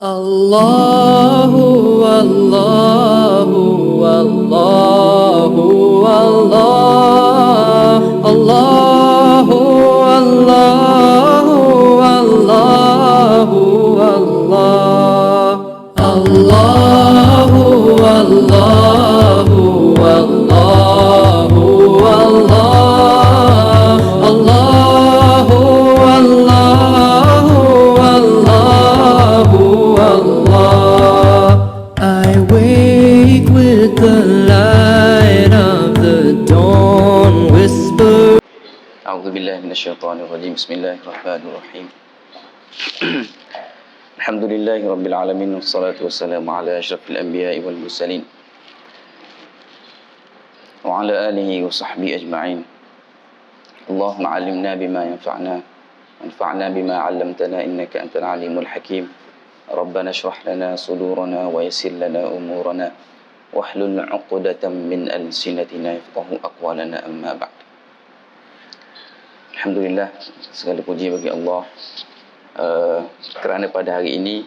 Allahu Allahu Allahu Allah Allahu Allahu Allahu Allah Allahu Allahu Allahu Allah Allahu Allahu Allahu Allah I wake with the light of the dawn whisper أعوذ بالله من الشيطان الرجيم بسم الله الرحمن الرحيم الحمد لله رب العالمين والصلاة والسلام على أشرف الأنبياء والمرسلين وعلى آله وصحبه أجمعين اللهم علمنا بما ينفعنا وانفعنا بما علمتنا إنك أنت العليم الحكيم ربنا اشرح لنا صدورنا ويسر لنا أمورنا واحلل عقدة من ألسنتنا يفقهوا أقوالنا أما بعد. Alhamdulillah, segala puji bagi Allah kerana pada hari ini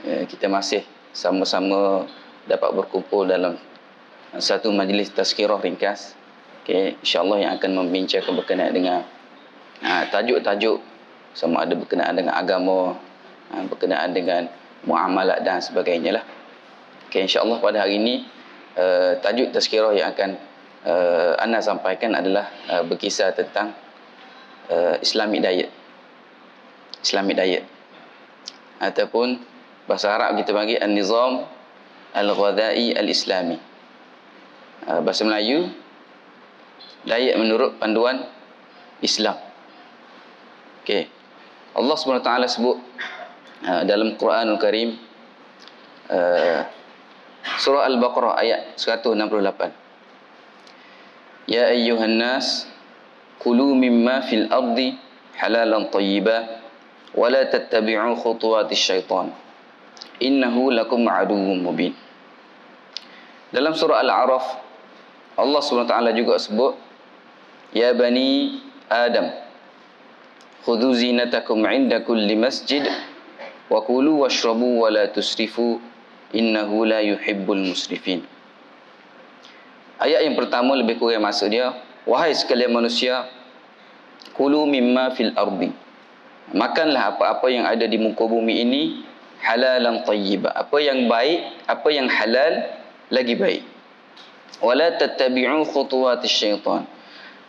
kita masih sama-sama dapat berkumpul dalam satu majlis tazkirah ringkas, insya-Allah yang akan membincangkan berkenaan dengan tajuk-tajuk sama ada berkenaan dengan agama, berkenaan dengan muamalat dan sebagainya lah. Insya-Allah pada hari ini tajuk tazkirah yang akan ana sampaikan adalah berkisar tentang Islamic diet ataupun bahasa Arab kita panggil An-Nizam Al-Ghadai Al-Islami. Bahasa Melayu, diet menurut panduan Islam. Allah SWT sebut dalam Quranul Karim, surah Al-Baqarah ayat 168. Ya ayyuhan nas kulu mimma fil ardi halalan tayyiba wa la tattabi'u khutuwatis syaitan innahu lakum aduwwum mubin. Dalam surah Al-A'raf Allah SWT juga sebut ya bani Adam khudhu zinatakum 'inda kulli masjid wa kulu washrabu wa la tusrifu innahu la yuhibbul musrifin. Ayat yang pertama lebih kurang maksud dia, wahai sekalian manusia, kulu mimma fil ardi, makanlah apa-apa yang ada di muka bumi ini, halalan tayyiba, apa yang baik, apa yang halal lagi baik. Wala tattabi'u khutuwatis syaitan,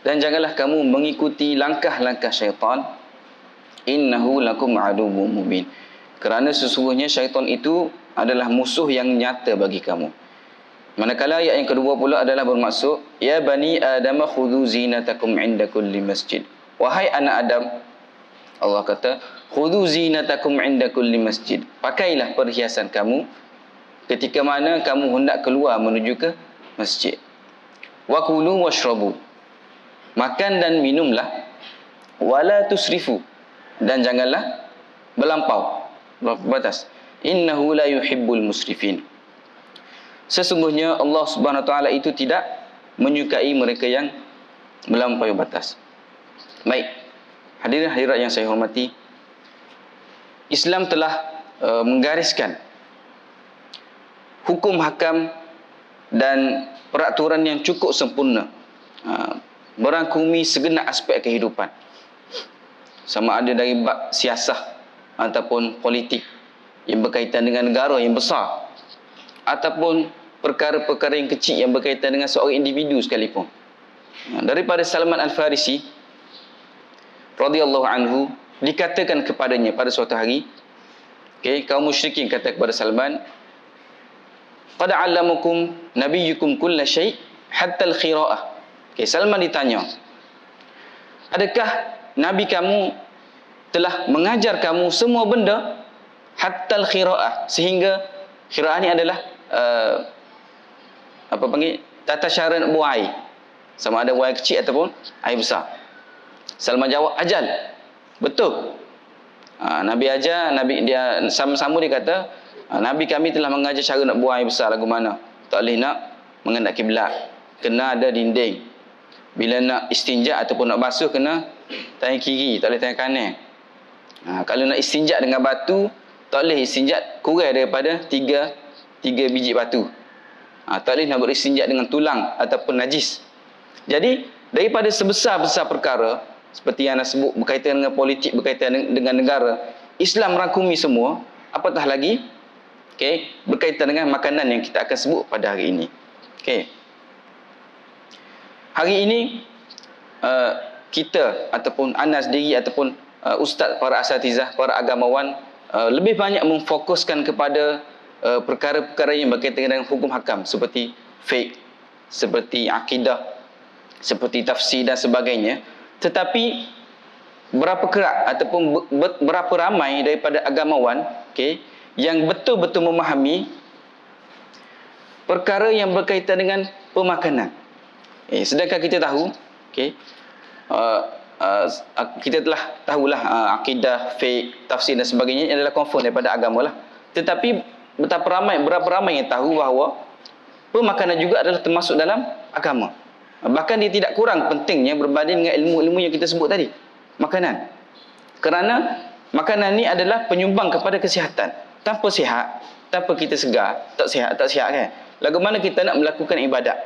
dan janganlah kamu mengikuti langkah-langkah syaitan. Innahu lakum aduwwum mubin, kerana sesungguhnya syaitan itu adalah musuh yang nyata bagi kamu. Manakala ayat yang kedua pula adalah bermaksud ya bani Adam khudhu zinatakum 'inda kulli masjid. Wahai anak Adam, Allah kata khudhu zinatakum 'inda kulli masjid, pakailah perhiasan kamu ketika mana kamu hendak keluar menuju ke masjid. Wa kulu washrabu, makan dan minumlah. Wala tusrifu, dan janganlah berlampau, batas. Innahu la yuhibbul musrifin, sesungguhnya Allah Subhanahu Wa Taala itu tidak menyukai mereka yang melampaui batas. Baik, hadirin hadirat yang saya hormati, Islam telah menggariskan hukum hakam dan peraturan yang cukup sempurna, merangkumi segenap aspek kehidupan, sama ada dari bab siasah ataupun politik yang berkaitan dengan negara yang besar, ataupun perkara-perkara yang kecil yang berkaitan dengan seorang individu sekalipun. Daripada Salman Al-Farisi radhiyallahu anhu, dikatakan kepadanya pada suatu hari, kaum musyrikin kata kepada Salman, qad 'allamakum nabiyyukum kulla syai' hatta al-qira'ah. Salman ditanya, adakah nabi kamu telah mengajar kamu semua benda hatta al-qira'ah, sehingga qira'ah ni adalah tata cara nak buang air, sama ada buang air kecil ataupun air besar. Salman jawab, ajal, betul. Nabi ajar, Nabi dia sama-sama dia kata, Nabi kami telah mengajar cara nak buang air besar lagu mana. Tak boleh nak menghadap kiblat, kena ada dinding. Bila nak istinja ataupun nak basuh, kena tangan kiri, tak boleh tangan kanan. Kalau nak istinja dengan batu, tak boleh istinja kurang daripada 3 biji batu. Tak boleh nak beristinja dengan tulang ataupun najis. Jadi daripada sebesar-besar perkara seperti yang anda sebut berkaitan dengan politik, berkaitan dengan negara, Islam merangkumi semua, apatah lagi berkaitan dengan makanan yang kita akan sebut pada hari ini. Hari ini kita ataupun anda sendiri ataupun ustaz, para asatizah, para agamawan lebih banyak memfokuskan kepada perkara-perkara yang berkaitan dengan hukum hakam seperti fiqh, seperti akidah, seperti tafsir dan sebagainya. Tetapi berapa kerak ataupun berapa ramai daripada agamawan yang betul-betul memahami perkara yang berkaitan dengan pemakanan. Sedangkan kita tahu kita telah tahulah akidah, fiqh, tafsir dan sebagainya adalah confirm daripada agama lah. Tetapi berapa ramai yang tahu bahawa pemakanan juga adalah termasuk dalam agama. Bahkan dia tidak kurang pentingnya berbanding dengan ilmu-ilmu yang kita sebut tadi, makanan. Kerana makanan ni adalah penyumbang kepada kesihatan. Tanpa sihat, tanpa kita segar, tak sihat kan. Lagu mana kita nak melakukan ibadat?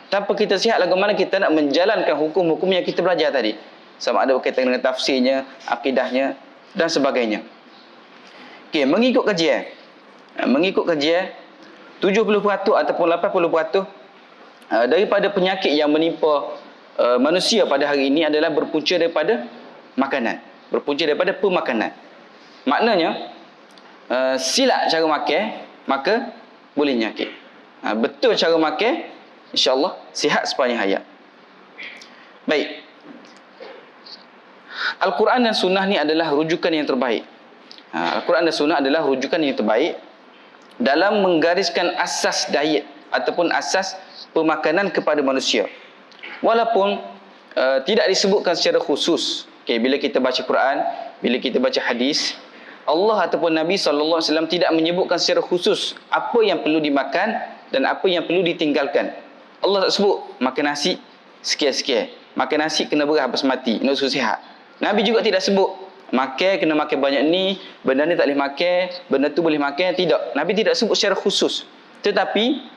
Tanpa kita sihat, lagu mana kita nak menjalankan hukum-hukum yang kita belajar tadi? Sama ada berkaitan dengan tafsirnya, akidahnya dan sebagainya. Mengikut kajian 70% ataupun 80% daripada penyakit yang menimpa manusia pada hari ini adalah berpunca daripada makanan, berpunca daripada pemakanan. Maknanya silap cara makan, maka boleh nyakit. Betul cara makan, insya-Allah sihat sepanjang hayat. Baik. Al-Quran dan Sunnah ni adalah rujukan yang terbaik. Al-Quran dan Sunnah adalah rujukan yang terbaik dalam menggariskan asas diet ataupun asas pemakanan kepada manusia. Walaupun tidak disebutkan secara khusus. Bila kita baca Quran, bila kita baca hadis, Allah ataupun Nabi SAW tidak menyebutkan secara khusus apa yang perlu dimakan dan apa yang perlu ditinggalkan. Allah tak sebut makan nasi sekian-sekian, makan nasi kena beras basmati untuk sihat. Nabi juga tidak sebut makan kena makan banyak ni, benda ni tak boleh makan, benda tu boleh makan. Tidak, Nabi tidak sebut secara khusus. Tetapi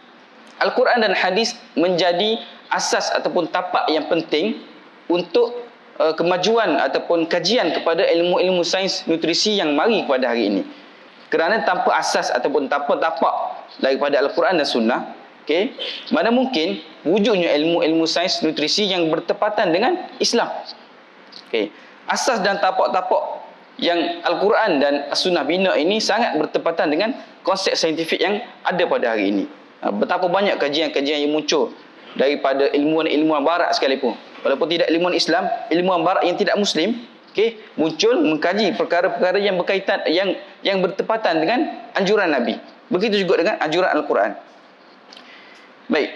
Al-Quran dan hadis menjadi asas ataupun tapak yang penting untuk kemajuan ataupun kajian kepada ilmu-ilmu sains nutrisi yang mari kepada hari ini. Kerana tanpa asas ataupun tapak daripada Al-Quran dan Sunnah, mana mungkin wujudnya ilmu-ilmu sains nutrisi yang bertepatan dengan Islam. Asas dan tapak-tapak yang Al-Quran dan As-Sunnah bina ini sangat bertepatan dengan konsep saintifik yang ada pada hari ini. Betapa banyak kajian-kajian yang muncul daripada ilmuwan-ilmuwan barat sekalipun, walaupun tidak ilmuwan Islam, ilmuwan barat yang tidak Muslim, muncul mengkaji perkara-perkara yang berkaitan yang bertepatan dengan anjuran Nabi. Begitu juga dengan anjuran Al-Quran. Baik.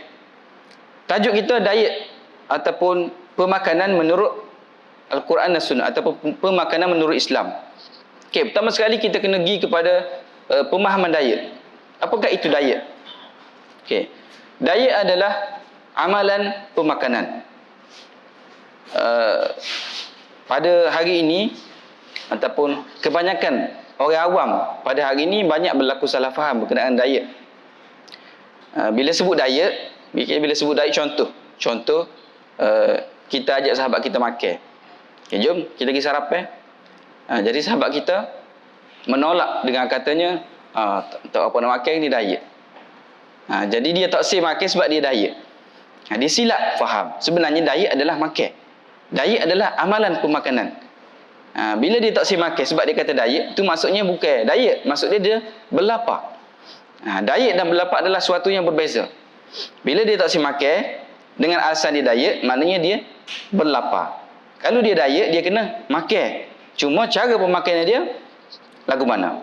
Tajuk kita diet ataupun pemakanan menurut Al-Quran dan Sunnah ataupun pemakanan menurut Islam. Pertama sekali kita kena pergi kepada pemahaman diet. Apakah itu diet? Diet adalah amalan pemakanan. Pada hari ini ataupun kebanyakan orang awam pada hari ini banyak berlaku salah faham berkenaan diet. Bila sebut diet, contoh kita ajak sahabat kita makan. Jom kita pergi sarapan. Jadi sahabat kita menolak dengan katanya tak apa nak makan ni diet. Jadi dia tak sih makan sebab dia diet. Dia silap faham. Sebenarnya diet adalah makan. Diet adalah amalan pemakanan. Bila dia tak sih makan sebab dia kata diet, tu maksudnya bukan diet, maksudnya dia berlapar. Diet dan berlapar adalah suatu yang berbeza. Bila dia tak sih makan dengan alasan dia diet, maknanya dia berlapar. Kalau dia diet, dia kena makan. Cuma cara pemakanan dia lagu mana?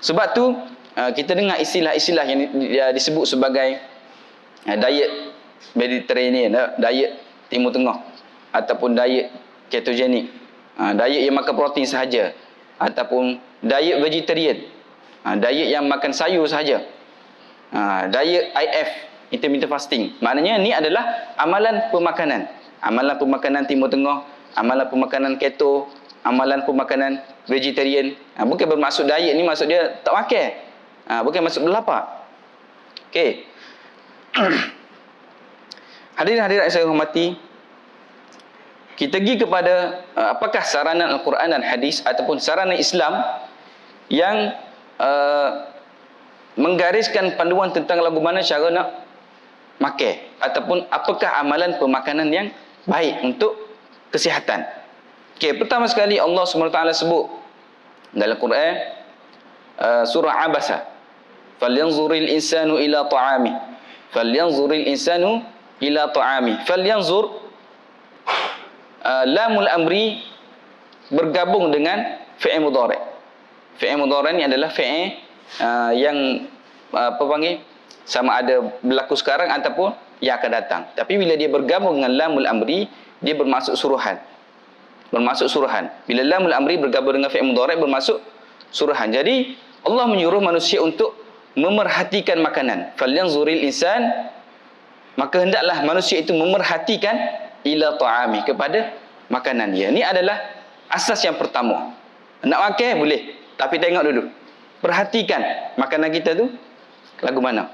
Sebab tu kita dengar istilah-istilah yang disebut sebagai diet Mediterranean, diet Timur Tengah, ataupun diet ketogenik, diet yang makan protein sahaja, ataupun diet vegetarian, diet yang makan sayur sahaja, diet IF, intermittent fasting. Maknanya ni adalah amalan pemakanan. Amalan pemakanan Timur Tengah, amalan pemakanan keto, amalan pemakanan vegetarian. Bukan bermaksud diet ni maksud dia tak makan. Bukan maksud berlapar. Okey. Hadirin-hadirat saya hormati, kita pergi kepada apakah saranan Al-Quran dan hadis ataupun saranan Islam yang menggariskan panduan tentang lagu mana cara nak makan ataupun apakah amalan pemakanan yang baik untuk kesihatan. Okey, pertama sekali Allah SWT sebut dalam Quran surah Abasa, falyanzuril insanu ila ta'ami, falyanzuril insanu ila ta'ami. Falyanzur, lamul amri bergabung dengan fi'il mudhari'. Fi'il mudhari' ni adalah fi'il yang apa panggil, sama ada berlaku sekarang ataupun yang akan datang. Tapi bila dia bergabung dengan lamul amri, dia bermaksud suruhan. Bermaksud suruhan. Bila lamul amri bergabung dengan fi'il mudhari' bermaksud suruhan. Jadi Allah menyuruh manusia untuk memerhatikan makanan. Falyanzuril insan, maka hendaklah manusia itu memerhatikan ila ta'ami, kepada makanan dia. Ini adalah asas yang pertama. Nak makan boleh, tapi tengok dulu, perhatikan makanan kita tu lagu mana.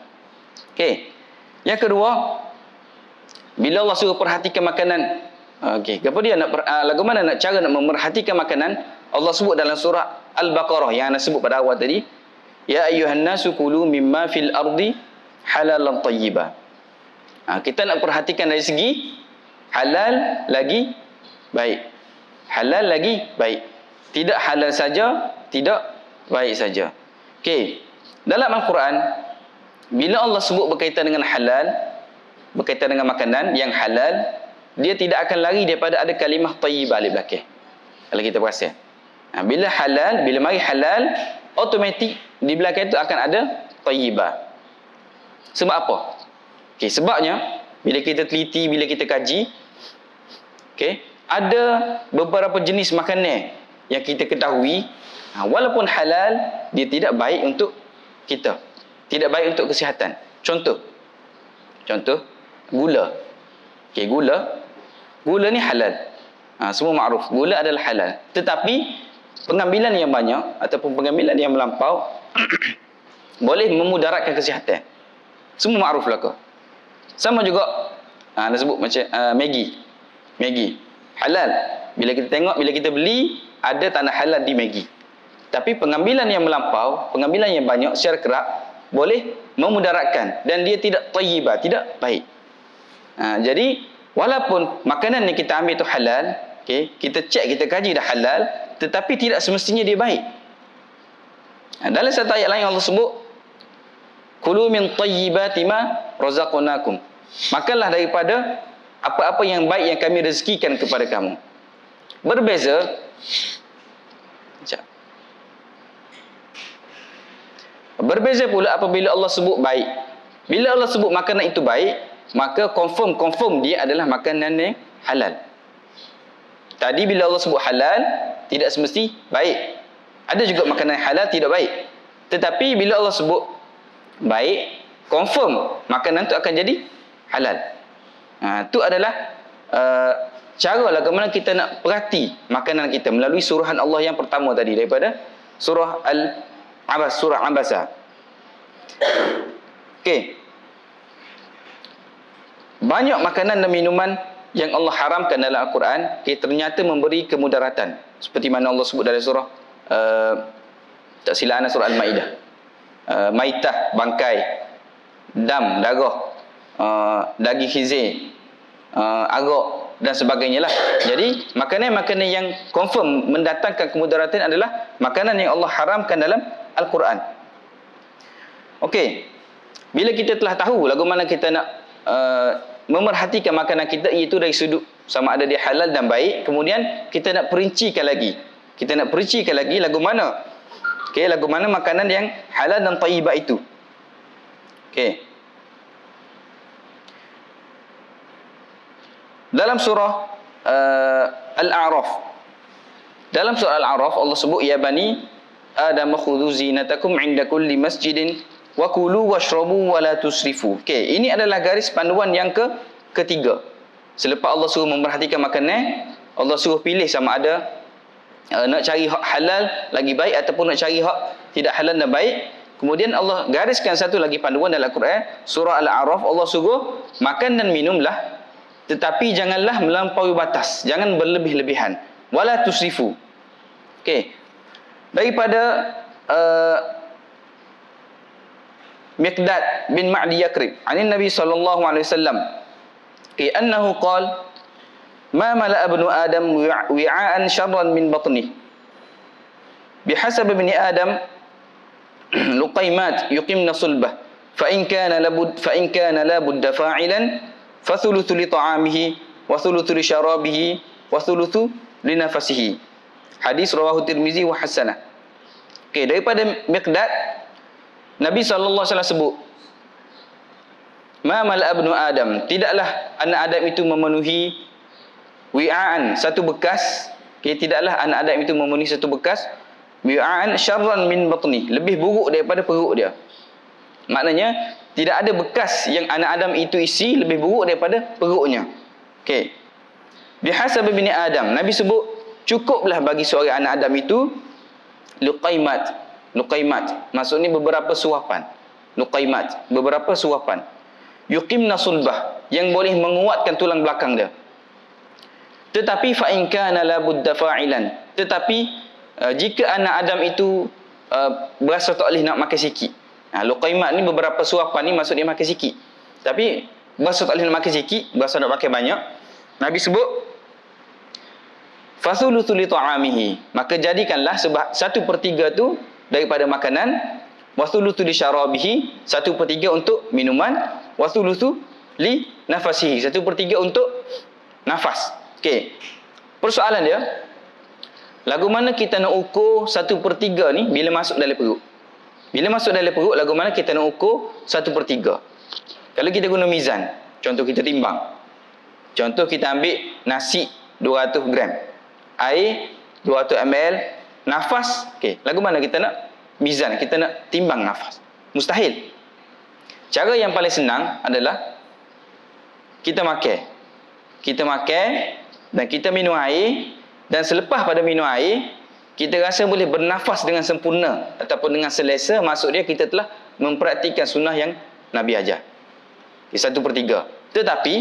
Okey. Yang kedua, bila Allah suruh perhatikan makanan, okey, apa dia nak lagu mana nak cara nak memerhatikan makanan? Allah sebut dalam surah Al-Baqarah yang anda sebut pada awal tadi, ya ayyuhan nasu kulu mimma fil ardi halalan tayyiba. Kita nak perhatikan dari segi halal lagi baik. Halal lagi baik. Tidak halal saja, tidak baik saja. Okey. Dalam Al-Quran, bila Allah sebut berkaitan dengan halal, berkaitan dengan makanan yang halal, dia tidak akan lari daripada ada kalimah tayyibah di belakang. Kalau kita perasan. Bila halal, bila mari halal, automatik di belakang itu akan ada tayyibah. Sebab apa? Okey, sebabnya bila kita teliti, bila kita kaji, okey, ada beberapa jenis makanan yang kita ketahui, walaupun halal, dia tidak baik untuk kita. Tidak baik untuk kesihatan. Contoh, gula. Okey, gula ni halal. Semua makruf, gula adalah halal. Tetapi pengambilan yang banyak ataupun pengambilan yang melampau boleh memudaratkan kesihatan. Semua makruf lah kau. Sama juga anda sebut macam Maggi halal. Bila kita tengok, bila kita beli, ada tanah halal di Maggi. Tapi pengambilan yang melampau, pengambilan yang banyak secara kerap boleh memudaratkan dan dia tidak tayyibah, tidak baik. Jadi walaupun makanan yang kita ambil itu halal, okay, kita cek, kita kaji dah halal, tetapi tidak semestinya dia baik. Dalam satu ayat lain Allah sebut, kulu min tayyibati ma razaqnakum. Makanlah daripada apa-apa yang baik yang kami rezekikan kepada kamu. Berbeza, berbeza pula apabila Allah sebut baik. Bila Allah sebut makanan itu baik, maka confirm dia adalah makanan yang halal. Tadi bila Allah sebut halal, tidak semesti baik. Ada juga makanan halal tidak baik. Tetapi bila Allah sebut baik, confirm makanan itu akan jadi halal. Itu adalah cara bagaimana kita nak perhati makanan kita melalui suruhan Allah yang pertama tadi daripada surah surah Abasa. Okey. Banyak makanan dan minuman yang Allah haramkan dalam Al-Quran, ternyata memberi kemudaratan. Seperti mana Allah sebut dalam surah tak silap surah Al-Maidah. Maitah, bangkai, dam, darah, daging khizir, arak dan sebagainya lah. Jadi makanan-makanan yang confirm mendatangkan kemudaratan adalah makanan yang Allah haramkan dalam Al-Quran. Okey. Bila kita telah tahu lagu mana kita nak memerhatikan makanan kita, iaitu dari sudut sama ada dia halal dan baik, kemudian kita nak perincikan lagi. Kita nak perincikan lagi lagu mana. Okey, lagu mana makanan yang halal dan tayyibah itu. Okey. Dalam surah Al-A'raf, dalam surah Al-A'raf Allah sebut, ya bani Adam khudhu zinatakum 'inda kulli masjidin wa kulu washrabu wa la tusrifu. Okey, ini adalah garis panduan yang ketiga. Selepas Allah suruh memperhatikan makanan, Allah suruh pilih sama ada nak cari hak halal lagi baik ataupun nak cari hak tidak halal dan baik. Kemudian Allah gariskan satu lagi panduan dalam Al-Quran, surah Al-A'raf, Allah suruh makan dan minumlah, tetapi janganlah melampaui batas, jangan berlebih-lebihan. Wala tusrifu. Okey. Daripada Miqdad bin Ma'di Yakrib, anin Nabi sallallahu alaihi wasallam, annahu qala ma mala'a ibnu Adam wi'aan syarran min batnih. Bihasab ibni Adam luqaymat yuqimna sulbah fa in kana la budda fa'ilan fa thuluthu li ta'amihi wa thuluthu li syarabihi wa thuluthu li nafasihi. Hadis rawahu Tirmizi wa hasanah. Okey, daripada Miqdad, Nabi sallallahu alaihi wasallam sebut, ma mala'a ibnu Adam, tidaklah anak Adam itu memenuhi wi'aan, satu bekas. Okey, tidaklah anak Adam itu memenuhi satu bekas wi'aan syarran min batni, lebih buruk daripada perut dia. Maknanya tidak ada bekas yang anak Adam itu isi lebih buruk daripada perutnya. Okey. Bihasab ibni Adam, Nabi sebut cukuplah bagi seorang anak Adam itu luqaimat, maksudnya beberapa suapan. Luqaimat, beberapa suapan. Yuqimna sulbah, yang boleh menguatkan tulang belakang dia. Tetapi fa in kana la budda fa'ilan, tetapi jika anak Adam itu berasa tak boleh nak makan sikit. Luqaimat ni beberapa suapan ni maksud dia makan sikit. Tapi berasa tak boleh nak makan sikit, berasa nak makan banyak, Nabi sebut fasulutu li ta'amihi, maka jadikanlah 1/3 tu daripada makanan, wasulutu li syarabihi, 1/3 untuk minuman, wasulutu li nafasihi, 1/3 untuk nafas. Okey. Persoalan dia, lagu mana kita nak ukur 1/3 ni bila masuk dalam perut? Bila masuk dalam perut, lagu mana kita nak ukur 1/3? Kalau kita guna mizan, contoh kita timbang. Contoh kita ambil nasi 200 gram, air 200 ml, nafas. Okey, lagu mana kita nak mizan, kita nak timbang nafas? Mustahil. Cara yang paling senang adalah kita makan. Kita makan dan kita minum air, dan selepas pada minum air, kita rasa boleh bernafas dengan sempurna ataupun dengan selesa, maksud dia kita telah mempraktikkan sunnah yang Nabi ajar. 1/3. Tetapi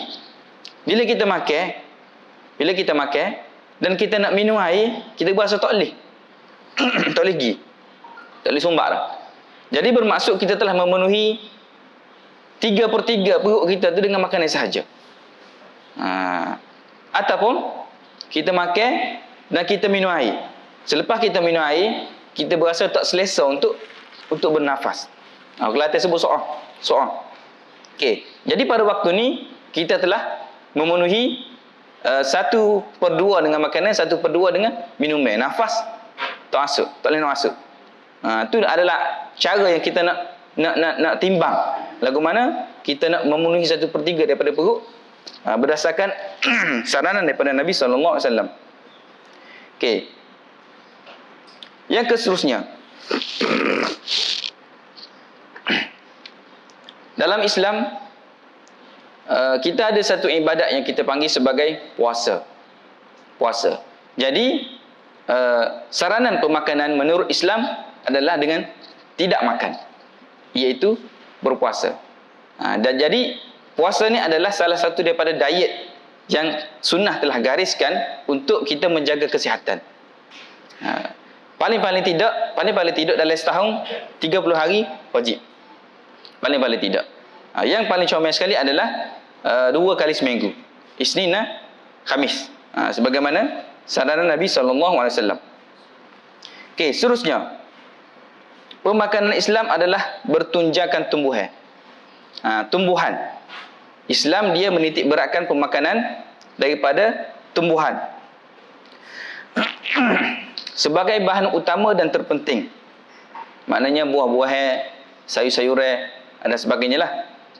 bila kita makan dan kita nak minum air, kita berasa tak boleh. Tak boleh pergi. Tak boleh sumbat dah. Jadi bermaksud kita telah memenuhi 3/3 perut kita tu dengan makanan sahaja. Ataupun kita makan dan kita minum air. Selepas kita minum air, kita berasa tak selesa untuk bernafas. Kelantan sebut so'ah. Okey. Jadi pada waktu ni kita telah memenuhi 1/2 dengan makanan, 1/2 dengan minuman. Nafas tak masuk, tak boleh nak masuk. Itu adalah cara yang kita nak timbang. Lagu mana kita nak memenuhi 1/3 daripada perut, berdasarkan saranan daripada Nabi sallallahu alaihi wasallam. Okey. Yang seterusnya, dalam Islam kita ada satu ibadat yang kita panggil sebagai puasa. Jadi saranan pemakanan menurut Islam adalah dengan tidak makan, iaitu berpuasa. Dan jadi puasa ni adalah salah satu daripada diet yang sunnah telah gariskan untuk kita menjaga kesihatan. Paling tidak dalam setahun 30 hari wajib. Paling tidak. Yang paling comel sekali adalah 2 kali seminggu, Isnin dan Khamis. Sebagaimana saranan Nabi SAW. Okey, seterusnya, pemakanan Islam adalah bertunjangkan tumbuhan. Tumbuhan. Islam dia menitik beratkan pemakanan daripada tumbuhan sebagai bahan utama dan terpenting. Maknanya buah-buahan, sayur-sayuran dan sebagainya lah.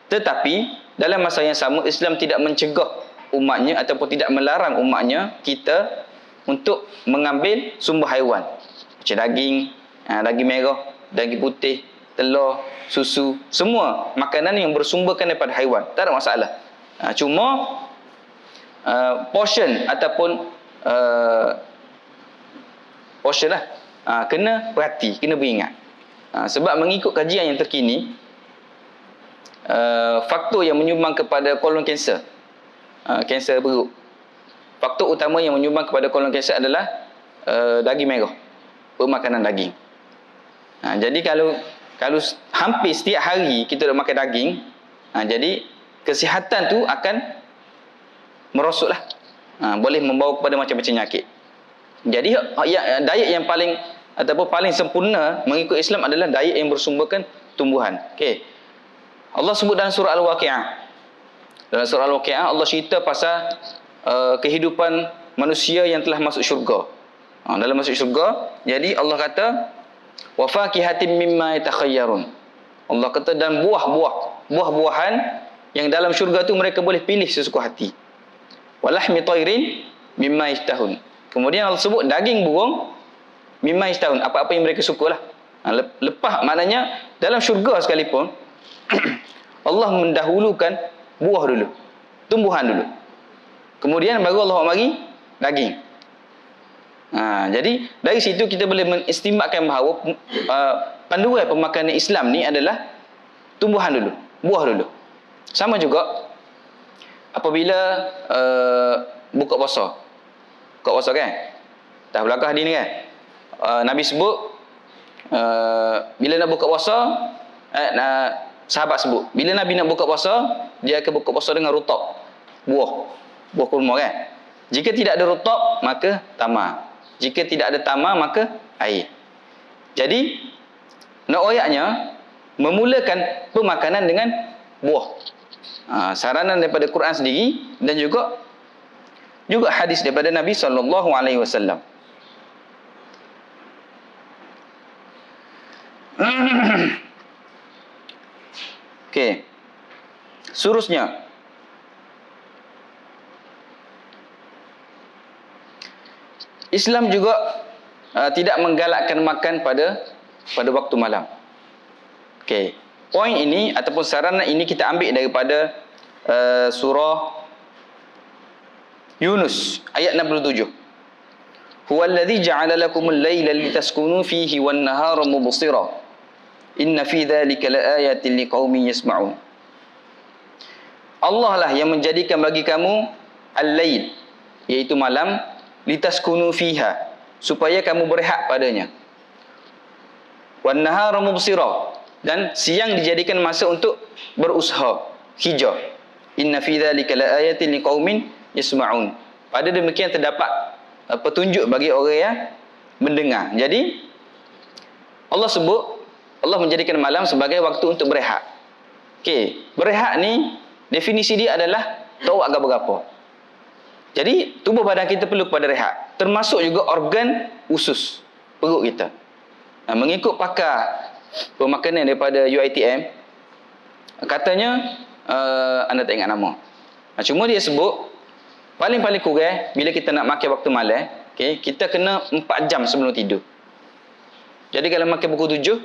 Tetapi dalam masa yang sama, Islam tidak mencegah umatnya ataupun tidak melarang umatnya kita untuk mengambil sumber haiwan, macam daging, daging merah, daging putih, telur, susu, semua makanan yang bersumberkan daripada haiwan, tak ada masalah. Cuma portion ataupun portion lah. Kena perhati, kena beringat. Sebab mengikut kajian yang terkini, faktor yang menyumbang kepada kolon kanser, kanser perut, faktor utama yang menyumbang kepada kolon kanser adalah daging merah, pemakanan daging. Jadi kalau hampir setiap hari kita dah makan daging, jadi kesihatan tu akan merosotlah. Boleh membawa kepada macam-macam penyakit. Jadi diet yang paling ataupun paling sempurna mengikut Islam adalah diet yang bersumberkan tumbuhan. Okey. Allah sebut dalam surah Al-Waqi'ah. Dalam surah Al-Waqi'ah Allah cerita pasal kehidupan manusia yang telah masuk syurga. Dalam masuk syurga, jadi Allah kata wa fakihatin mimma yatakhayyarun. Allah kata dan buah-buahan yang dalam syurga tu mereka boleh pilih sesuka hati. Walahmi tairin mimma yashtahun. Kemudian Allah sebut daging burung mimma yashtahun, apa-apa yang mereka sukalah. Lepas maknanya dalam syurga sekalipun Allah mendahulukan buah dulu, tumbuhan dulu. Kemudian baru Allah mari daging. Jadi dari situ kita boleh mengistimbatkan bahawa panduan pemakanan Islam ni adalah tumbuhan dulu, buah dulu. Sama juga apabila buka puasa. Buka puasa kan? Dah belakang hadis ni kan? Nabi sebut bila nak buka puasa, sahabat sebut bila Nabi nak buka puasa, dia akan buka puasa dengan rutab, buah kurma kan. Jika tidak ada rutab maka tamar, jika tidak ada tamar maka air. Jadi nak oyaknya memulakan pemakanan dengan buah. Saranan daripada Quran sendiri dan juga hadis daripada Nabi SAW. Okey. Seterusnya, Islam juga tidak menggalakkan makan pada waktu malam. Okey. Poin ini ataupun saranan ini kita ambil daripada surah Yunus ayat 67. Huwallazi ja'ala lakumul laila litaskunu fihi wan nahara mubsira. Inna fi dzalika laayatin liqaumin yasma'un. Allah lah yang menjadikan bagi kamu al-lail, iaitu malam, litaskunu fiha, supaya kamu berehat padanya. Wan nahara mubsira, dan siang dijadikan masa untuk berusaha, hijrah. Inna fi dzalika laayatin liqaumin yasma'un. Pada demikian terdapat petunjuk bagi orang yang mendengar. Jadi Allah menjadikan malam sebagai waktu untuk berehat. Okey, berehat ni definisi dia adalah tahu agak berapa. Jadi tubuh badan kita perlu kepada rehat, termasuk juga organ usus perut kita. Mengikut pakar pemakanan daripada UiTM, katanya anda tak ingat nama. Cuma dia sebut paling kurang bila kita nak makan waktu malam, okay, kita kena 4 jam sebelum tidur. Jadi kalau makan pukul 7,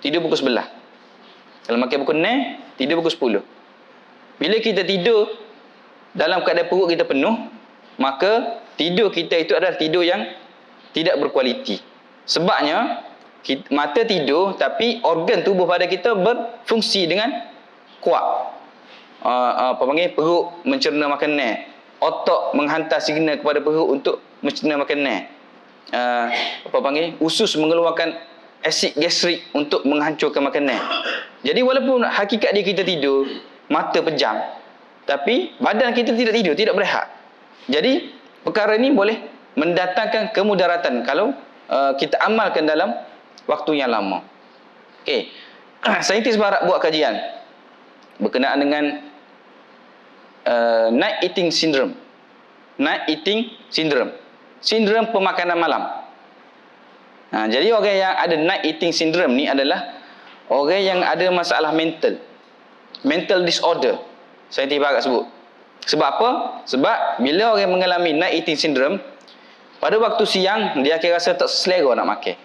tidur pukul 11. Kalau makan pukul 6, tidur pukul 10. Bila kita tidur dalam keadaan perut kita penuh, maka tidur kita itu adalah tidur yang tidak berkualiti. Sebabnya mata tidur tapi organ tubuh pada kita berfungsi dengan kuat. Perut mencerna makanan, otak menghantar signal kepada perut untuk mencerna makanan. Usus mengeluarkan asid gastrik untuk menghancurkan makanan. Jadi walaupun hakikat dia kita tidur, mata pejam, tapi badan kita tidak tidur, tidak berehat. Jadi perkara ini boleh mendatangkan kemudaratan kalau kita amalkan dalam waktu yang lama. Okey. Saintis barat buat kajian berkenaan dengan night eating syndrome. Night eating syndrome. Sindrom pemakanan malam. Jadi orang yang ada night eating syndrome ni adalah orang yang ada masalah mental disorder. Saintis barat sebut. Sebab apa? Sebab bila orang mengalami night eating syndrome, pada waktu siang dia akan rasa tak selera nak makan.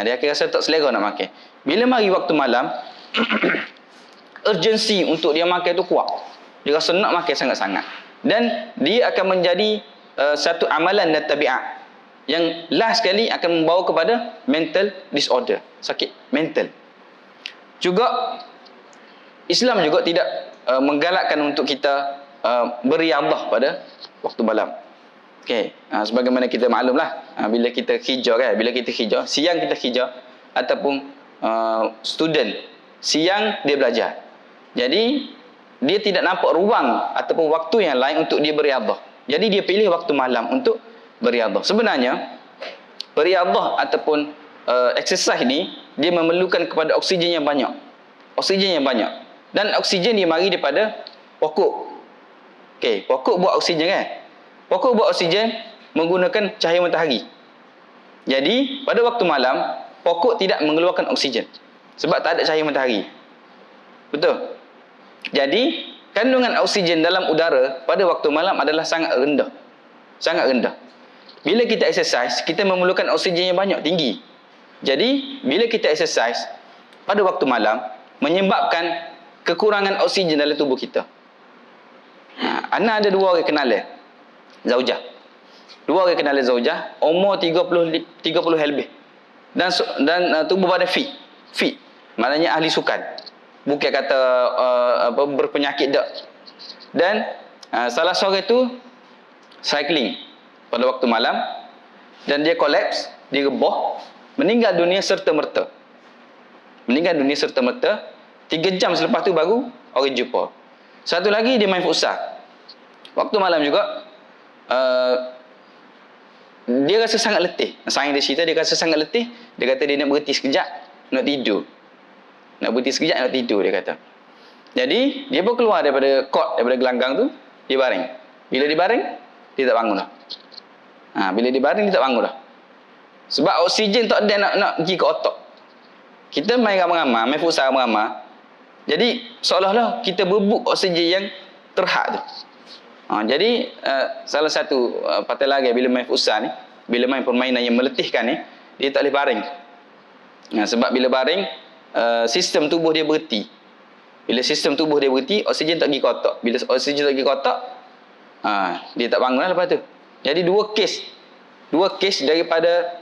Dia akan rasa tak selera nak makan. Bila mari waktu malam, urgensi untuk dia makan tu kuat. Dia rasa nak makan sangat-sangat. Dan dia akan menjadi satu amalan dan tabiat. Yang last sekali akan membawa kepada mental disorder, sakit mental. Juga Islam juga tidak menggalakkan untuk kita beriadah pada waktu malam. Okey, sebagaimana kita maklumlah, bila kita hijau kan, bila kita hijau, siang kita hijau ataupun student siang dia belajar. Jadi dia tidak nampak ruang ataupun waktu yang lain untuk dia beriadah. Jadi dia pilih waktu malam untuk beriadah. Sebenarnya beriadah ataupun exercise ni dia memerlukan kepada oksigen yang banyak. Oksigen yang banyak. Dan oksigen dia mari daripada pokok. Okey, pokok buat oksigen kan? Pokok buat oksigen menggunakan cahaya matahari. Jadi pada waktu malam pokok tidak mengeluarkan oksigen sebab tak ada cahaya matahari. Betul? Jadi kandungan oksigen dalam udara pada waktu malam adalah sangat rendah. Sangat rendah. Bila kita exercise, kita memerlukan oksigen yang banyak, tinggi. Jadi bila kita exercise pada waktu malam menyebabkan kekurangan oksigen dalam tubuh kita. Ana ada 2 orang kenalan zaujah. 2 orang kenalan zaujah, umur 30 lebih. Dan tubuh badan fit. Maknanya ahli sukan. Bukan kata berpenyakit dak. Dan salah seorang itu cycling pada waktu malam dan dia kolaps, dia rebah, meninggal dunia serta-merta. 3 jam selepas tu baru orang jumpa. Satu lagi dia main futsal. Waktu malam juga dia rasa sangat letih. Sayang dia cerita dia rasa sangat letih. Dia kata dia nak berhenti sekejap, nak tidur. Nak berhenti sekejap, nak tidur dia kata. Jadi dia pun keluar daripada court, daripada gelanggang tu, dia baring. Bila dia baring, dia tak bangun dah. Bila dia baring dia tak bangun dah. Sebab oksigen tak ada nak pergi ke otak. Kita main ramai-ramai, main futsal ramai-ramai. Jadi seolah-olah kita berebut oksigen yang terhad tu. Jadi salah satu patah lagi bila main futsal ni, bila main permainan yang meletihkan ni, dia tak boleh baring. Sebab bila baring, sistem tubuh dia berhenti. Bila sistem tubuh dia berhenti, oksigen tak pergi ke otak. Bila oksigen tak pergi ke otak, dia tak bangun lah lepas tu. Jadi dua kes daripada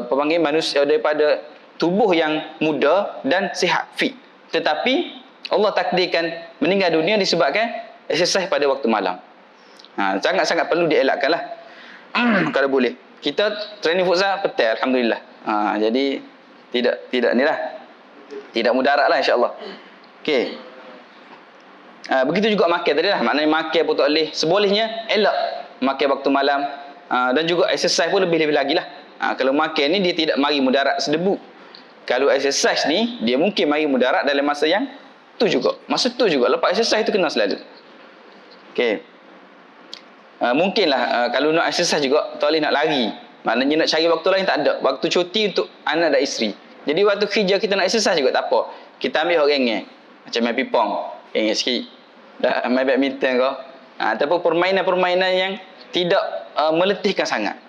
pemanggil manusia, daripada tubuh yang muda dan sihat, fit. Tetapi Allah takdirkan meninggal dunia disebabkan exercise pada waktu malam. Sangat-sangat perlu dielakkan lah. Kalau boleh. Kita training futsal petang, alhamdulillah. Jadi tidak ni lah. Tidak mudarat lah insya-Allah. Okey. Begitu juga makan tadi lah. Maknanya makan pun tak boleh. Sebolehnya elak makan waktu malam. Dan juga exercise pun lebih-lebih lagi lah. Kalau makan ni dia tidak mari mudarat sedebu. Kalau exercise ni dia mungkin mari mudarat dalam masa yang tu juga. Masa tu juga. Lepas exercise tu kena selalu. Okey. Mungkinlah kalau nak exercise juga tak boleh nak lari. Maknanya nak cari waktu lain tak ada. Waktu cuti untuk anak dan isteri. Jadi waktu kerja kita nak exercise juga tak apa. Kita ambil orang macam main pingpong, sikit. Dah main badminton ke. Ataupun permainan-permainan yang tidak meletihkan sangat.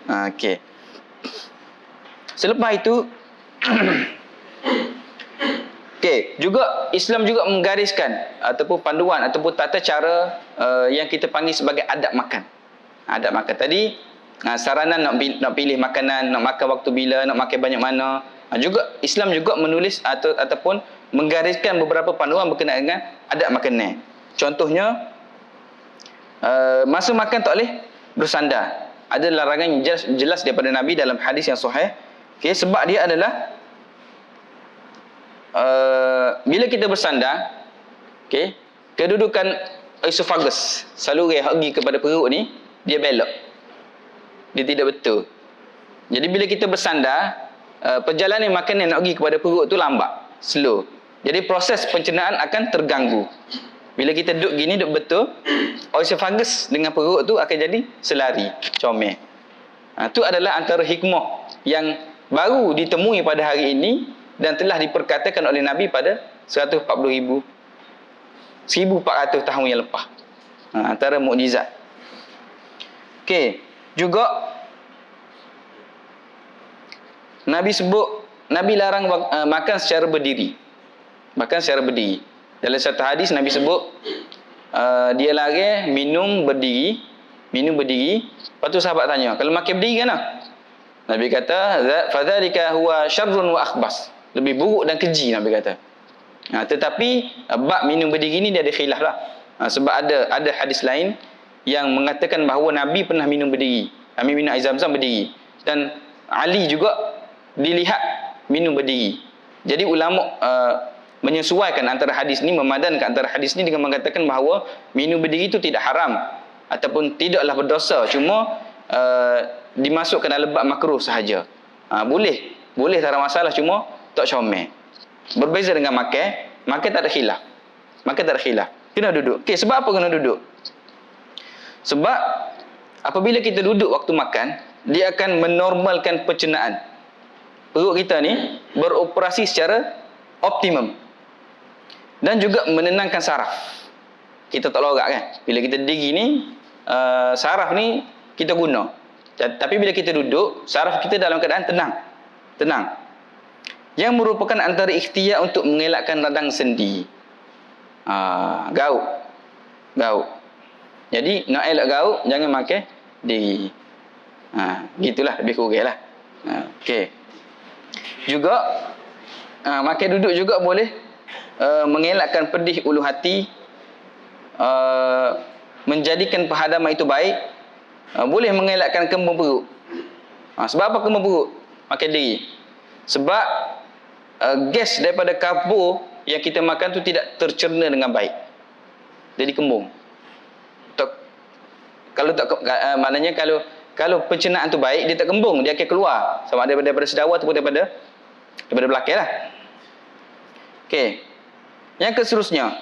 Okey. Selepas itu okey, juga Islam juga menggariskan ataupun panduan ataupun tata cara yang kita panggil sebagai adab makan. Adab makan tadi saranan nak pilih makanan, nak makan waktu bila, nak makan banyak mana. Juga Islam juga menulis ataupun menggariskan beberapa panduan berkenaan dengan adab makanan. Contohnya masa makan tak boleh bersandar. Ada larangan yang jelas daripada Nabi dalam hadis yang sahih. Okey, sebab dia adalah bila kita bersandar, okey, kedudukan esophagus, saluran yang pergi kepada perut ni, dia belok. Dia tidak betul. Jadi bila kita bersandar, perjalanan makanan nak pergi kepada perut tu lambat, slow. Jadi proses pencernaan akan terganggu. Bila kita duduk gini, duduk betul, esophagus dengan perut tu akan jadi selari, comel. Itu adalah antara hikmah yang baru ditemui pada hari ini dan telah diperkatakan oleh Nabi pada 140,000 1400 tahun yang lepas. Antara mukjizat. Okey, juga Nabi sebut, Nabi larang makan secara berdiri. Makan secara berdiri. Dalam satu hadis Nabi sebut dia larang minum berdiri minum berdiri. Lepas tu sahabat tanya, kalau makan berdiri kan? Nabi kata, fadzalika huwa syarrun wa akhbas. Lebih buruk dan keji, Nabi kata. Tetapi bab minum berdiri ni dia ada khilaf lah. Sebab ada hadis lain yang mengatakan bahawa Nabi pernah minum berdiri. Nabi minum air Zam-Zam berdiri. Dan Ali juga dilihat minum berdiri. Jadi ulama menyesuaikan antara hadis ni, memadankan antara hadis ni dengan mengatakan bahawa minum berdiri itu tidak haram ataupun tidaklah berdosa, cuma dimasukkan dalam bab makruh sahaja. Boleh tak ada masalah, cuma tak comel. Berbeza dengan makan tak ada khilaf. Makan tak ada khilaf. Kena duduk. Okey, sebab apa kena duduk? Sebab apabila kita duduk waktu makan, dia akan menormalkan pencernaan. Perut kita ni beroperasi secara optimum. Dan juga menenangkan saraf. Kita tak lorak kan? Bila kita diri ni, saraf ni kita guna. Tapi bila kita duduk, saraf kita dalam keadaan tenang. Yang merupakan antara ikhtiar untuk mengelakkan radang sendi. Gauk. Jadi nak elak gauk, jangan makan diri. Gitulah, lebih kurang lah. Okey. Juga makan duduk juga boleh mengelakkan pedih ulu hati, menjadikan penghadaman itu baik, boleh mengelakkan kembung perut. Sebab apa kembung perut? Makan diri. Sebab gas daripada karbo yang kita makan tu tidak tercerna dengan baik. Jadi kembung. Maknanya kalau pencernaan tu baik, dia tak kembung, dia akan keluar sama ada daripada sedawa ataupun daripada belakang lah. Okey. Yang seterusnya.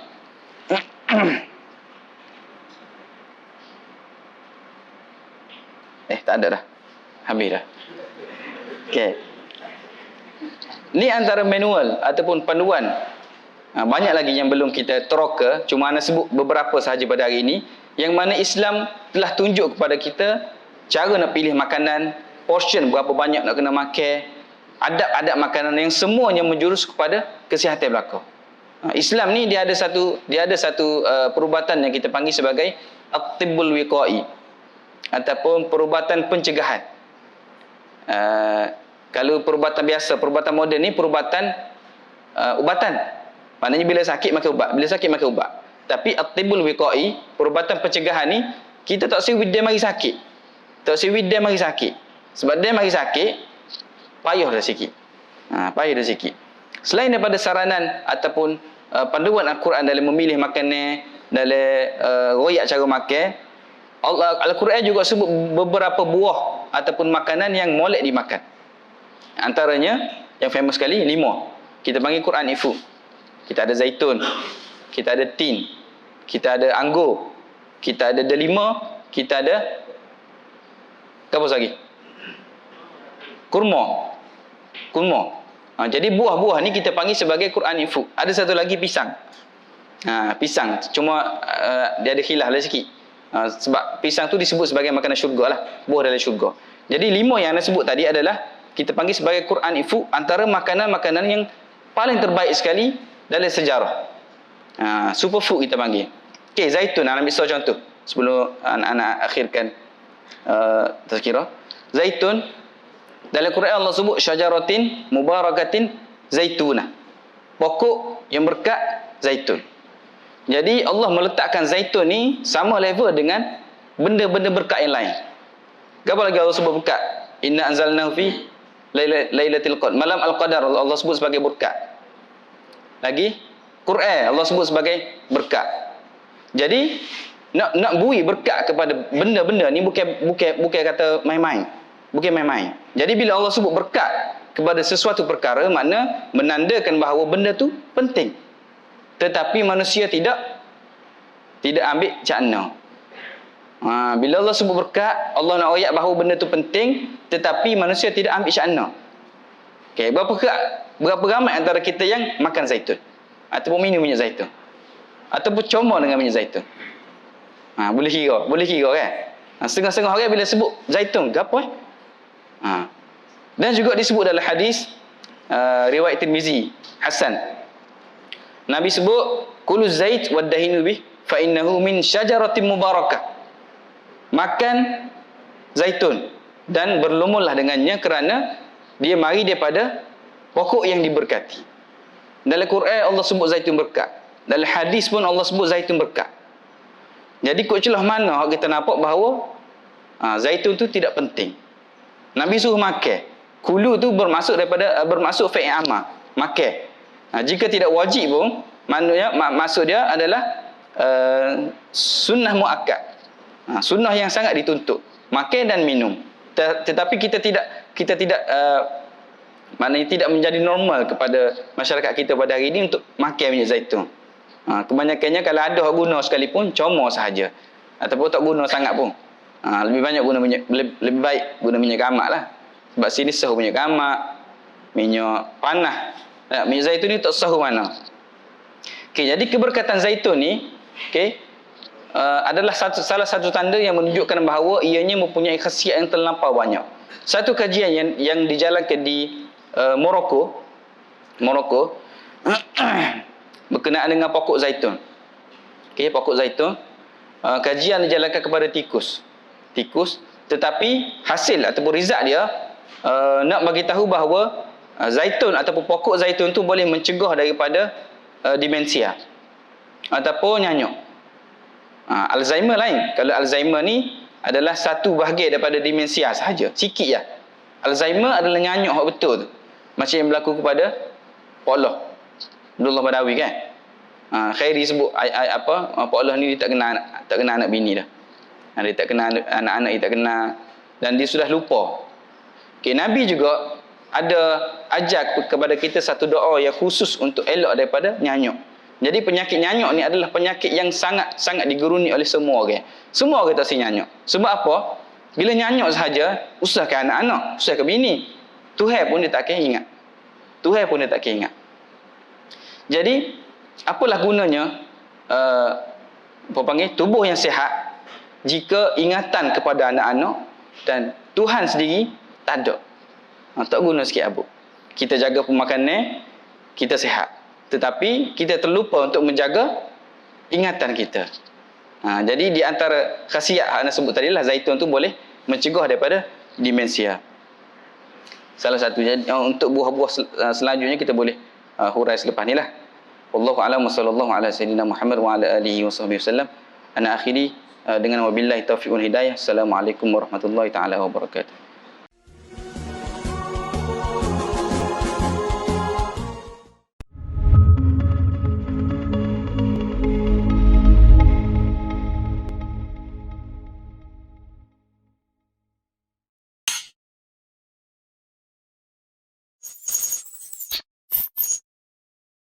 Tak ada dah. Habis dah. Okey. Ni antara manual ataupun panduan. Banyak lagi yang belum kita teroka, cuma ana sebut beberapa sahaja pada hari ini, yang mana Islam telah tunjuk kepada kita cara nak pilih makanan, portion berapa banyak nak kena makan, adab-adab makanan yang semuanya menjurus kepada kesihatan belaka. Islam ni dia ada satu perubatan yang kita panggil sebagai at-tibbul wiqai ataupun perubatan pencegahan. Kalau perubatan biasa, perubatan moden ni perubatan ubatan. Maknanya bila sakit makan ubat, Tapi at-tibbul wiqai, perubatan pencegahan ni, kita tak siwid dia mari sakit. Sebab dia mari sakit, payah dah sikit. Selain daripada saranan ataupun panduan Al-Quran dalam memilih makanan, dalam royak cara makan, Al-Quran juga sebut beberapa buah ataupun makanan yang molek dimakan. Antaranya yang famous sekali 5. Kita panggil Quran Ifu. Kita ada zaitun, kita ada tin, kita ada anggur, kita ada delima, kita ada apa lagi? Kurma. Jadi buah-buah ni kita panggil sebagai Quran Ifu. Ada satu lagi pisang. Pisang, cuma dia ada khilaf lah sikit. Sebab pisang tu disebut sebagai makanan syurga lah, buah dalam syurga. Jadi 5 yang anda sebut tadi adalah kita panggil sebagai Quran Ifu, antara makanan-makanan yang paling terbaik sekali dalam sejarah. Superfood kita panggil. Okey, zaitun, anak ambil contoh sebelum anak akhirkan tazkirah. Zaitun, dalam Quran Allah sebut syajaratin mubarakatin zaituna. Pokok yang berkat zaitun. Jadi Allah meletakkan zaitun ni sama level dengan benda-benda berkat yang lain. Apa lagi Allah sebut berkat? Inna anzalnahu fi lailatul qadar. Malam al-qadar Allah sebut sebagai berkat. Lagi Quran Allah sebut sebagai berkat. Jadi nak bui berkat kepada benda-benda ni bukan kata main-main. Bukan main-main. Jadi bila Allah sebut berkat kepada sesuatu perkara, makna menandakan bahawa benda tu penting. Tetapi manusia tidak ambil cakna. Bila Allah sebut berkat, Allah nak ayat bahawa benda tu penting, tetapi manusia tidak ambil cakna. Okey, berapa ramai antara kita yang makan zaitun ataupun minum minyak zaitun ataupun comel dengan minyak zaitun? Boleh kira kan? Setengah-setengah orang bila sebut zaitun, gapo Dan juga disebut dalam hadis riwayat Tirmizi hasan. Nabi sebut kulu zait wad dahinu bih fa innahu min syajaratin mubarakah. makan zaitun dan berlumulah dengannya kerana dia mari daripada pokok yang diberkati. Dalam Quran Allah sebut zaitun berkat. Dalam hadis pun Allah sebut zaitun berkat. Jadi kok celah mana kita nampak bahawa zaitun tu tidak penting. Nabi suruh makan. Kulu tu bermaksud fi'il amar, makan. Jika tidak wajib pun, maknanya maksud dia adalah sunnah muakkad. Sunnah yang sangat dituntut, makan dan minum. Tetapi kita tidak maknanya tidak menjadi normal kepada masyarakat kita pada hari ini untuk makan minyak zaitun. Kebanyakannya kalau ada guna sekalipun comor sahaja, ataupun tak guna sangat pun. Lebih banyak guna minyak, lebih baik guna minyak gamak lah. Sebab sini sahu minyak gamak, minyak panah. Minyak zaitun ni tak sahu mana. Okey, jadi keberkatan zaitun ni, okey, adalah salah satu tanda yang menunjukkan bahawa ianya mempunyai khasiat yang terlampau banyak. Satu kajian yang dijalankan di Morocco berkenaan dengan pokok zaitun. Okey, pokok zaitun, kajian dijalankan kepada tikus, tetapi hasil ataupun result dia nak bagi tahu bahawa zaitun ataupun pokok zaitun tu boleh mencegah daripada demensia ataupun nyanyuk. Alzheimer lain. Kalau Alzheimer ni adalah satu bahagian daripada demensia sahaja, sikit je. Alzheimer adalah nyanyuk hak betul tu. Macam yang berlaku kepada Pak Allah Abdullah Badawi kan. Khairi sebut Pak Allah ni dia tak kena anak bini dah. Dia tak kena anak-anak, dia tak kena, dan dia sudah lupa. Okay, Nabi juga ada ajar kepada kita satu doa yang khusus untuk elok daripada nyanyuk. Jadi penyakit nyanyuk ni adalah penyakit yang sangat digeruni oleh semua orang. Semua orang tak si nyanyuk. Sebab apa? Bila nyanyuk sahaja, usahkan anak-anak, usahkan bini, Tuhan pun dia tak akan ingat. Jadi, apalah gunanya tubuh yang sihat jika ingatan kepada anak-anak dan Tuhan sendiri tak ada. Tak guna sikit abu. Kita jaga pemakanan, kita sihat. Tetapi kita terlupa untuk menjaga ingatan kita. Jadi di antara khasiat yang sebut tadi lah, zaitun tu boleh mencegah daripada demensia. Salah satu. Untuk buah-buah selanjutnya kita boleh hurai selepas ni lah. Wallahu a'lam wa sallallahu ala sayyidina Muhammad wa ala alihi wa sahbihi wasallam. Ana akhiri dengan wabillahi taufiq wal hidayah. Assalamualaikum warahmatullahi taala wabarakatuh.